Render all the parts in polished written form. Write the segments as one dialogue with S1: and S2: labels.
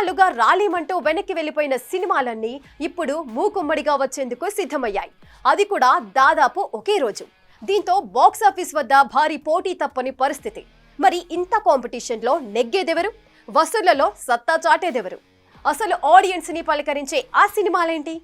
S1: ఇన్నాళ్లుగా రాలేమంటూ వెనక్కి వెళ్లిపోయిన సినిమాలన్నీ ఇప్పుడు మూకుమ్మడిగా వచ్చేందుకు సిద్ధమయ్యాయి. అది కూడా దాదాపు ఒకే రోజు. దీంతో బాక్సాఫీస్ వద్ద భారీ పోటీ తప్పని పరిస్థితి. మరి ఇంత కాంపిటీషన్లో నెగ్గేదెవరు? వసూళ్లలో సత్తా చాటేదెవరు? అసలు ఆడియన్స్ ని పలకరించే ఆ సినిమాలేంటి?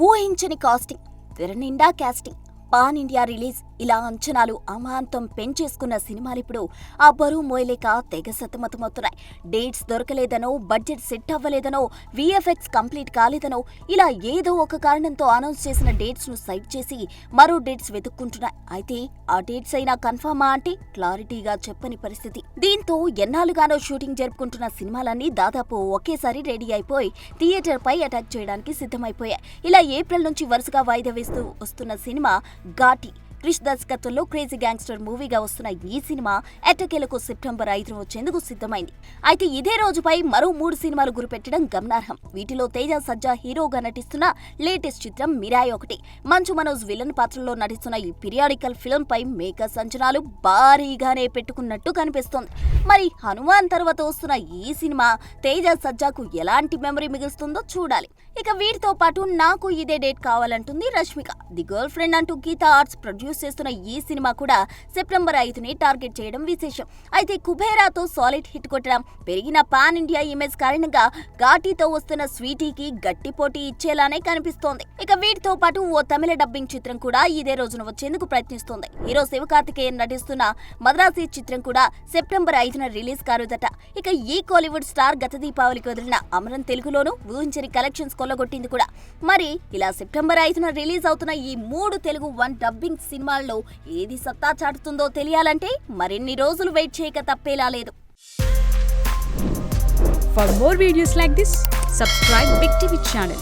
S2: ఊహించని కాస్టింగ్, తెర నిండా కాస్టింగ్, పాన్ ఇండియా రిలీజ్, ఇలా అంచనాలు అమాంతం పెంచేసుకున్న సినిమాలిప్పుడు ఆ బరువు మోయలేక తెగ సతమతమవుతున్నాయి. డేట్స్ దొరకలేదనో, బడ్జెట్ సెట్ అవ్వలేదనో, VFX కంప్లీట్ కాలేదనో, ఇలా ఏదో ఒక కారణంతో అనౌన్స్ చేసిన డేట్స్ ను సైడ్ చేసి మరో డేట్స్ వెతుక్కుంటున్నాయి. అయితే ఆ డేట్స్ అయినా కన్ఫర్మా అంటే క్లారిటీగా చెప్పని పరిస్థితి. దీంతో ఎన్నాళ్ళుగానో షూటింగ్ జరుపుకుంటున్న సినిమాలన్నీ దాదాపు ఒకేసారి రెడీ అయిపోయి థియేటర్ పై అటాక్ చేయడానికి సిద్ధమైపోయాయి. ఇలా ఏప్రిల్ నుంచి వరుసగా వాయిదా వేస్తూ వస్తున్న సినిమా ఘాటి. క్రిష్ దర్శకత్వంలో క్రేజీ గ్యాంగ్స్టర్ మూవీగా వస్తున్న ఈ సినిమా ఎట్టకేలకు సెప్టెంబర్ 5న వచ్చేందుకు సిద్ధమైంది. అయితే ఇదే రోజుపై మరో 3 సినిమాలు గురిపెట్టడం గమనార్హం. వీటిలో తేజ సజ్జా హీరోగా నటిస్తున్న లేటెస్ట్ చిత్రం మిరాయి ఒకటి. మంచు మనోజ్ విలన్ పాత్రలో నటిస్తున్న ఈ పీరియాడికల్ ఫిల్మ్ పై మేకర్స్ అంచనాలు భారీగానే పెట్టుకున్నట్టు కనిపిస్తోంది. మరి హనుమాన్ తర్వాత వస్తున్న ఈ సినిమా తేజ సజ్జాకు ఎలాంటి మెమరీ మిగులుస్తుందో చూడాలి. ఇక వీటితో పాటు నాకు ఇదే డేట్ కావాలంటుంది రష్మిక. ది గర్ల్ ఫ్రెండ్ అంటూ గీతా ఆర్ట్స్ ప్రొడ్యూస్ చేస్తున్న ఈ సినిమా కూడా సెప్టెంబర్ 5ని టార్గెట్ చేయడం విశేషం. అయితే కుబేరాతో సాలిడ్ హిట్ కొట్టడం, పెరిగిన పాన్ ఇండియా ఇమేజ్ కారణంగా ఘాటీతో వస్తున్న స్వీటీకి గట్టి పోటీ ఇచ్చేలానే కనిపిస్తోంది. ఇక వీటితో పాటు ఓ తమిళ డబ్బింగ్ చిత్రం కూడా ఇదే రోజున వచ్చేందుకు ప్రయత్నిస్తోంది. హీరో శివకార్తికేయన్ నటిస్తున్న మద్రాసి చిత్రం కూడా సెప్టెంబర్ 5న రిలీజ్ కారుదట. ఇక ఈ కోలీవుడ్ స్టార్ గత దీపావళికి వదిలిన అమరన్ తెలుగులోనూ ఊహించని కలెక్షన్స్ కొల్లగొట్టింది కూడా. మరి ఇలా సెప్టెంబర్ 5న రిలీజ్ అవుతున్న ఈ 3 తెలుగు 1 డబ్బింగ్ సినిమాల్లో ఏది సత్తా చాటుతుందో తెలియాలంటే మరిన్ని రోజులు వెయిట్ చేయక తప్పేలా లేదు.
S3: For more videos like this, subscribe Big TV channel.